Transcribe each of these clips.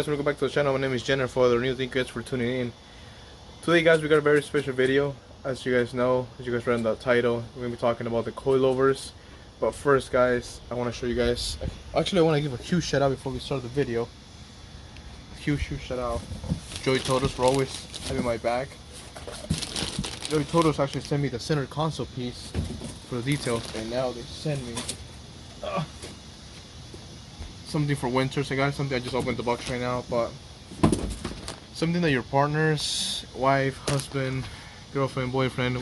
guys, welcome back to the channel. My name is Jenner for the new. Thank you guys for tuning in. Today guys, we got a very special video. As you guys know, as you guys read in the title, we're going to be talking about the coilovers. But first guys, I want to show you guys, actually I want to give a huge shout out before we start the video. Huge shout out. Joytutus for always having my back. Joytutus actually sent me the center console piece for the details, and now they send me something for winter. So guys, something I just opened the box right now, but something that your partners, wife, husband, girlfriend, boyfriend,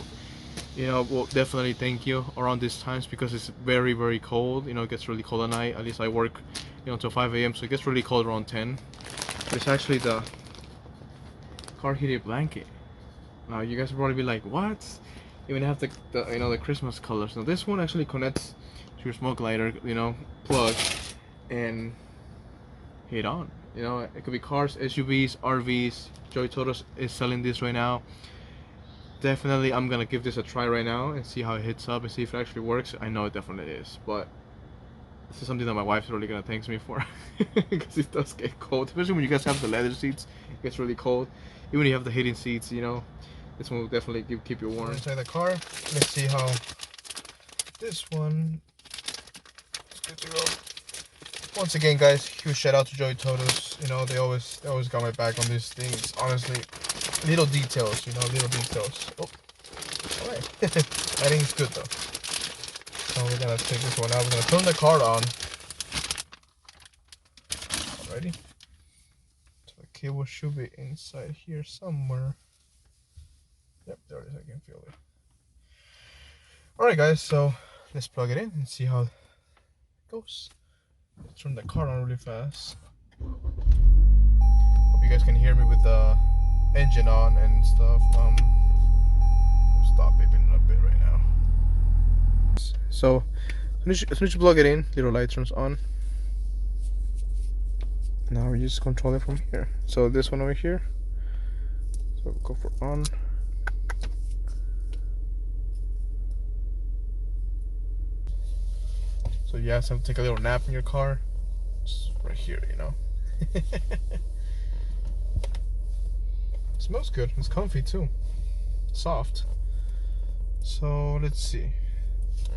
you know, will definitely thank you around these times, because it's very cold. You know, it gets really cold at night. At least I work, you know, until 5 a.m. so it gets really cold around 10. But it's actually the car heated blanket. Now you guys will probably be like, what? Even have the you know, the Christmas colors. Now this one actually connects to your smoke lighter, you know, plug, and hit on. You know, it could be cars, SUVs, RVs. Joytutus is selling this right now. Definitely I'm gonna give this a try right now and see how it hits up and see if it actually works. I know it definitely is, but this is something that my wife's really gonna thank me for, because it does get cold, especially when you guys have the leather seats. It gets really cold. Even when you have the heating seats, you know, this one will definitely keep you warm. Inside the car, let's see how this one is good to go. Once again guys, huge shout out to Joytutus. You know, they always got my back on these things. Honestly, little details, you know, little details. Oh, alright. I think it's good though. So we're gonna take this one out. We're gonna turn the car on. Alrighty. So the cable should be inside here somewhere. Yep, there it is. I can feel it. Alright guys, so let's plug it in and see how it goes. Let's turn the car on really fast. Hope you guys can hear me with the engine on and stuff. Stop beeping a bit right now. So as soon as you plug it in, little light turns on. Now we just control it from here. So this one over here. So go for on. So you have to take a little nap in your car. It's right here, you know. Smells good. It's comfy too. Soft. So let's see.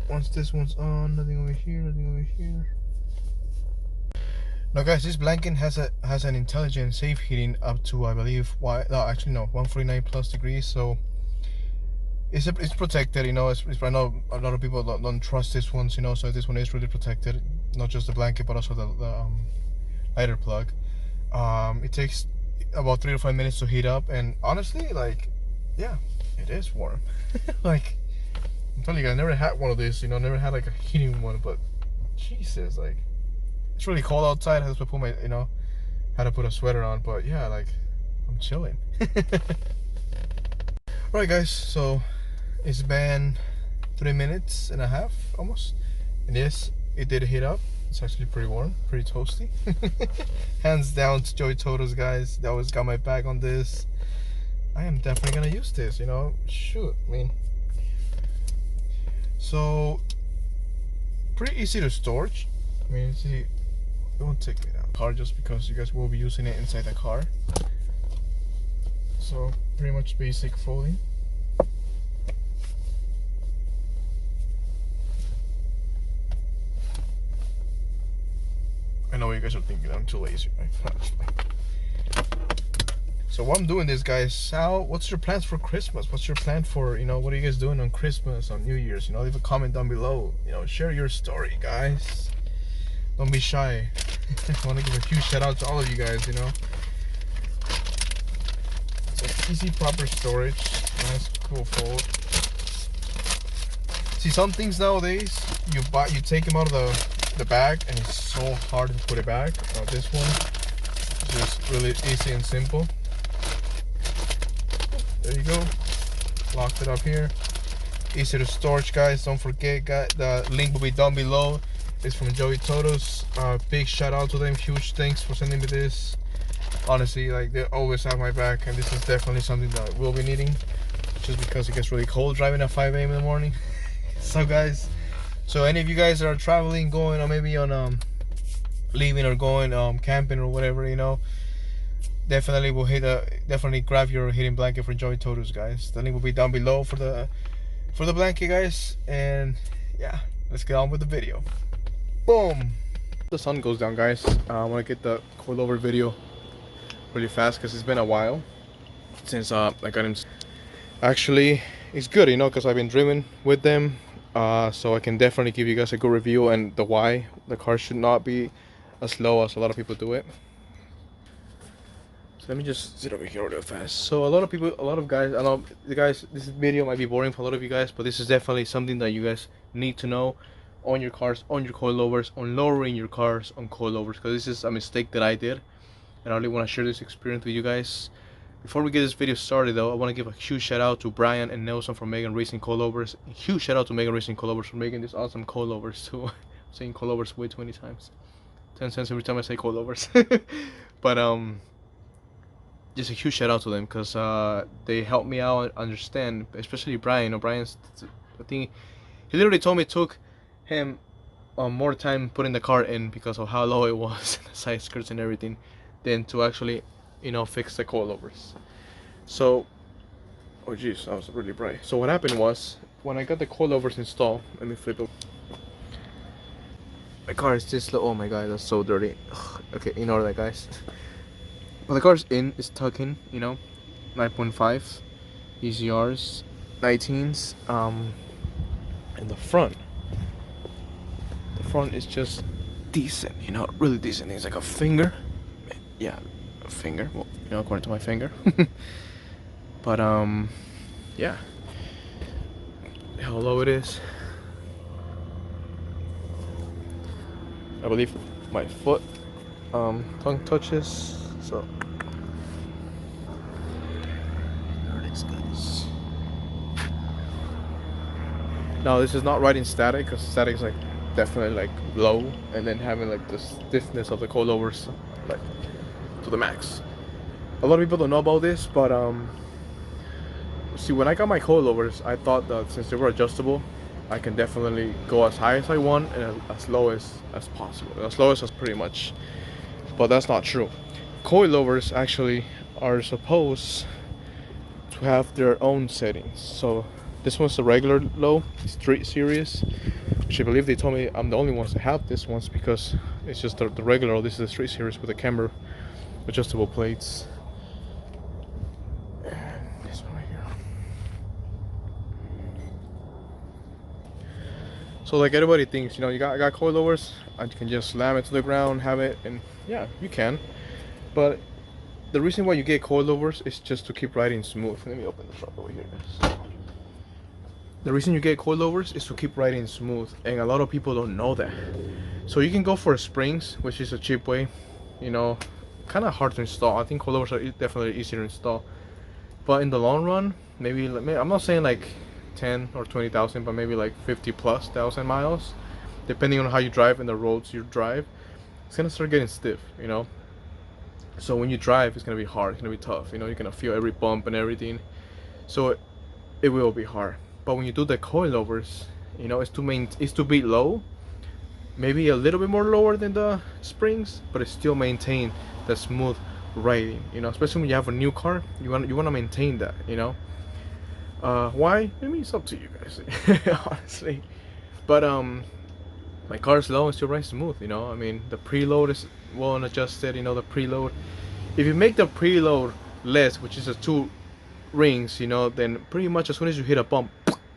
Once this one's on, nothing over here, nothing over here. Now guys, this blanket has an intelligent safe heating up to, I believe, 149 plus degrees. So it's protected, you know. It's I know a lot of people don't trust this one, you know. So this one is really protected. Not just the blanket, but also the lighter plug. It takes about 3 to 5 minutes to heat up, and honestly, like, yeah, it is warm. Like, I'm telling you, I never had one of these, you know, never had like a heating one, but Jesus, like, it's really cold outside. I have to put my, you know, had to put a sweater on, but yeah, like, I'm chilling. Alright guys, so it's been 3 minutes and a half almost, and yes, it did heat up. It's actually pretty warm, pretty toasty. Hands down to Joytutus, guys. They always got my back on this. I am definitely gonna use this, you know. Shoot, I mean, so pretty easy to storage. I mean, see, it won't take me down the car, just because you guys will be using it inside the car. So pretty much basic folding. I know what you guys are thinking, I'm too lazy, right? So while I'm doing this, guys, what's your plans for Christmas? What's your plan for, you know, what are you guys doing on Christmas, on New Year's? You know, leave a comment down below. You know, share your story, guys. Don't be shy. I want to give a huge shout out to all of you guys, you know. It's like easy, proper storage. Nice, cool fold. See, some things nowadays, you take them out of the bag, and it's so hard to put it back. This one is just really easy and simple. There you go. Locked it up here. Easy to storage, guys. Don't forget, guys, the link will be down below. It's from Joytutus. Big shout out to them. Huge thanks for sending me this. Honestly, like, they always have my back, and this is definitely something that we'll be needing, just because it gets really cold driving at 5 a.m. in the morning. So guys, so any of you guys that are traveling, going, or maybe on leaving or going camping or whatever, you know, definitely will definitely grab your heating blanket for Joytutus, guys. The link will be down below for the blanket, guys. And yeah, let's get on with the video. Boom. The sun goes down, guys. I want to get the coilover video really fast because it's been a while since I got him. Actually, it's good, you know, because I've been dreaming with them, so I can definitely give you guys a good review and the why the car should not be as slow as a lot of people do it. So let me just sit over here real fast. So a lot of guys, I know the guys, this video might be boring for a lot of you guys, but this is definitely something that you guys need to know on your cars, on your coilovers, on lowering your cars on coilovers, because this is a mistake that I did, and I really want to share this experience with you guys. Before we get this video started though, I want to give a huge shout out to Brian and Nelson from Megan Racing Coilovers. A huge shout out to Megan Racing Coilovers for making this awesome coilovers too. I'm saying coilovers way too many times. 10 cents every time I say coilovers. But just a huge shout out to them because they helped me out understand, especially Brian. You know, Brian's, I think he literally told me it took him more time putting the car in because of how low it was, the side skirts and everything, than to actually, you know, fix the coilovers. So, oh jeez, that was really bright. So what happened was, when I got the coilovers installed, let me flip it. My car is just, oh my god, that's so dirty. Ugh, okay, ignore that, guys. But the car's in, it's tucking, you know, 9.5 ECRs, 19s, and the front is just decent, you know, really decent. It's like a finger, yeah, a finger, well, you know, according to my finger. But yeah, how low it is, I believe my foot tongue touches. So there it is, guys. Now this is not riding static, because static is like definitely like low, and then having like the stiffness of the coilovers like to the max. A lot of people don't know about this, but see, when I got my coilovers, I thought that since they were adjustable, I can definitely go as high as I want and as low as possible, as low as pretty much. But that's not true. Coilovers actually are supposed to have their own settings. So this one's the regular low, street series, which I believe they told me I'm the only ones to have this ones because it's just the regular. This is the street series with the camber adjustable plates. And this one right here. So like everybody thinks, you know, I got coilovers, I can just slam it to the ground, have it, and yeah, you can. But the reason why you get coilovers is just to keep riding smooth. Let me open the front over here, guys. The reason you get coilovers is to keep riding smooth, and a lot of people don't know that. So you can go for springs, which is a cheap way, you know, kind of hard to install. I think coilovers are definitely easier to install, but in the long run, maybe I'm not saying like 10 or 20,000, but maybe like 50,000+ miles, depending on how you drive and the roads you drive, it's gonna start getting stiff, you know. So when you drive, it's gonna be hard, it's gonna be tough, you know, you're gonna feel every bump and everything. So it will be hard. But when you do the coilovers, you know, it's to be low, maybe a little bit more lower than the springs, but it still maintain the smooth riding, you know, especially when you have a new car, you want to maintain that, you know. Why? I mean, it's up to you guys, honestly. But my car is low and still rides smooth, you know. I mean, the preload is well adjusted, you know, the preload. If you make the preload less, which is the 2 rings, you know, then pretty much as soon as you hit a bump,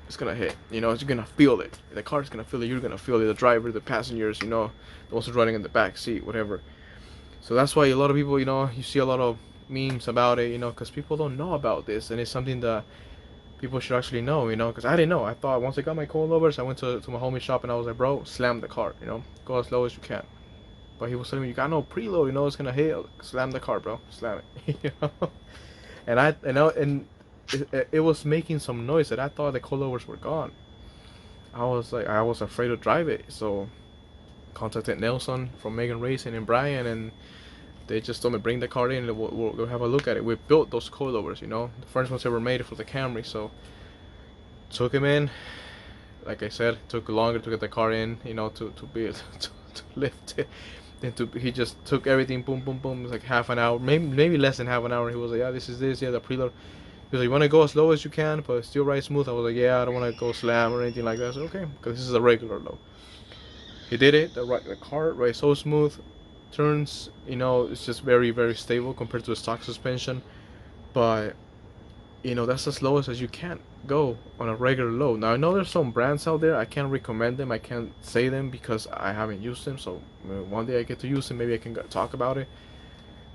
it's gonna hit, you know, you're gonna feel it. The car's gonna feel it, you're gonna feel it, the driver, the passengers, you know, the ones riding in the back seat, whatever. So that's why a lot of people, you know, you see a lot of memes about it, you know, because people don't know about this, and it's something that people should actually know, you know, because I didn't know. I thought once I got my coilovers, I went to my homie shop and I was like, bro, slam the car, you know, go as low as you can. But he was telling me, you got no preload, you know, it's gonna hit, slam the car, bro, slam it. You know? And it was making some noise that I thought the coilovers were gone. I was afraid to drive it, so contacted Nelson from Megan Racing and Brian, and they just told me bring the car in and we'll have a look at it. We built those coilovers, you know, the first ones ever made for the Camry. So took him in, like I said, it took longer to get the car in, you know, to be able to lift it. he just took everything, boom, boom, boom. It's like half an hour, maybe less than half an hour. He was like, yeah, this is this, yeah, the preload. He was like, you want to go as low as you can, but still ride smooth. I was like, yeah, I don't want to go slam or anything like that. I said, okay, because this is a regular low. He did it. The car rides so smooth, turns, it's just very, very stable compared to the stock suspension. But that's as low as you can go on a regular low. Now I know there's some brands out there. I can't recommend them. I can't say them because I haven't used them. So one day I get to use them, maybe I can talk about it.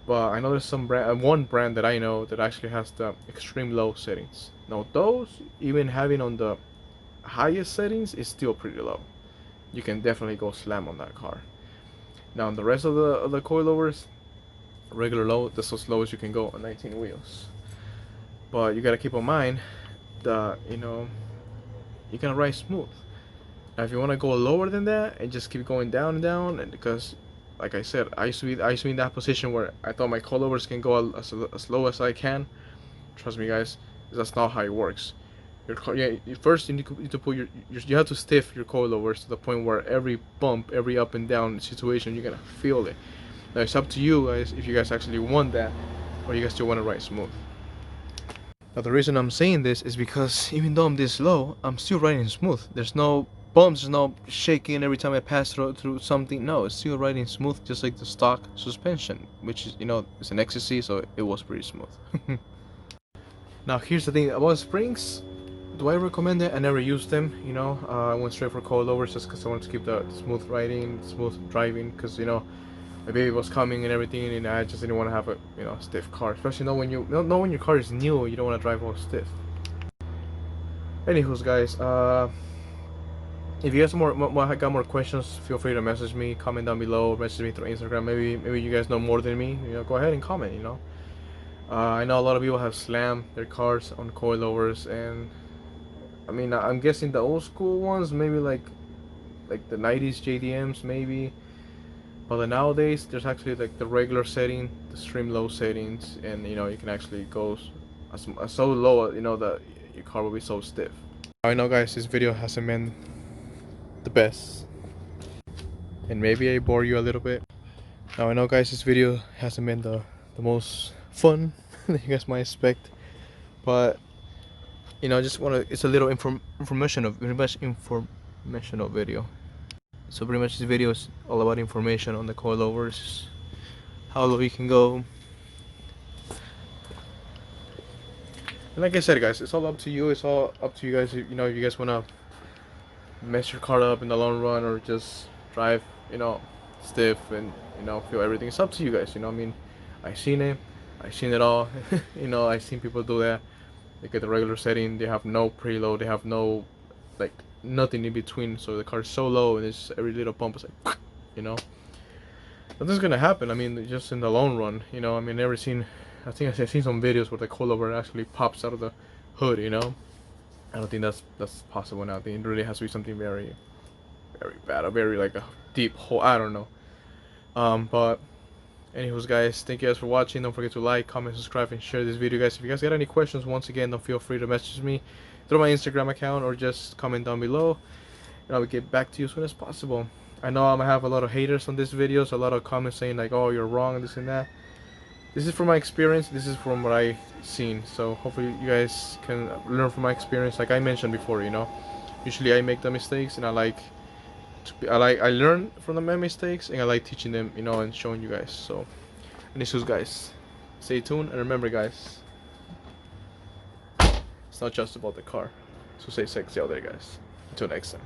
But I know there's one brand that I know that actually has the extreme low settings. Now those, even having on the highest settings, is still pretty low. You can definitely go slam on that car. Now on the rest of the coilovers, regular low, that's as low as you can go on 19 wheels. But you gotta keep in mind that you can ride smooth. Now if you want to go lower than that and just keep going down and down, and because like I said, I used to be in that position where I thought my coilovers can go as low as I can. Trust me, guys, that's not how it works. First you need to put you have to stiff your coilovers to the point where every bump, every up and down situation, you're gonna feel it. Now it's up to you guys if you guys actually want that, or you guys still want to ride smooth. Now the reason I'm saying this is because even though I'm this low, I'm still riding smooth. There's no bumps, there's no shaking every time I pass through something. No, it's still riding smooth, just like the stock suspension, which is it's an XC, so it was pretty smooth. Now here's the thing about springs. Do I recommend it? I never used them. I went straight for coilovers just because I wanted to keep the smooth riding, smooth driving, because my baby was coming and everything, and I just didn't want to have a stiff car, especially when your car is new. You don't want to drive all stiff. Anywho's, guys, if you guys got more questions, feel free to message me, comment down below, message me through Instagram. Maybe you guys know more than me. Go ahead and comment. I know a lot of people have slammed their cars on coilovers, and I mean, I'm guessing the old school ones, maybe like the 90s JDMs, maybe. But nowadays, there's actually like the regular setting, the extreme low settings, and you can actually go so low, that your car will be so stiff. I know, guys, this video hasn't been the best, and maybe I bore you a little bit. Now I know, guys, this video hasn't been the most fun that you guys might expect, but just it's a little informational video. So pretty much this video is all about information on the coilovers, how low you can go. And like I said, guys, it's all up to you. It's all up to you guys. If you guys wanna mess your car up in the long run, or just drive, stiff and feel everything. It's up to you guys. I mean, I've seen it all. I've seen people do that. They get the regular setting. They have no preload. They have no nothing in between, so the car is so low and it's every little bump is like nothing's gonna happen. I mean, just in the long run, I mean, I think I've seen some videos where the coilover actually pops out of the hood. I don't think that's possible now. I think it really has to be something very, very bad, a very like a deep hole. I don't know. But anyways, guys, thank you guys for watching. Don't forget to like, comment, subscribe, and share this video, guys. If you guys got any questions, once again, don't feel free to message me through my Instagram account, or just comment down below, and I will get back to you as soon as possible. I know I'm gonna have a lot of haters on this video, so a lot of comments saying like, oh, you're wrong and this and that. This is from my experience. This is from what I've seen, so hopefully you guys can learn from my experience. Like I mentioned before, usually I make the mistakes, and I learn from my mistakes, and I like teaching them, and showing you guys. So, anyways, guys, stay tuned, and remember, guys, it's not just about the car. So stay sexy out there, guys. Until next time.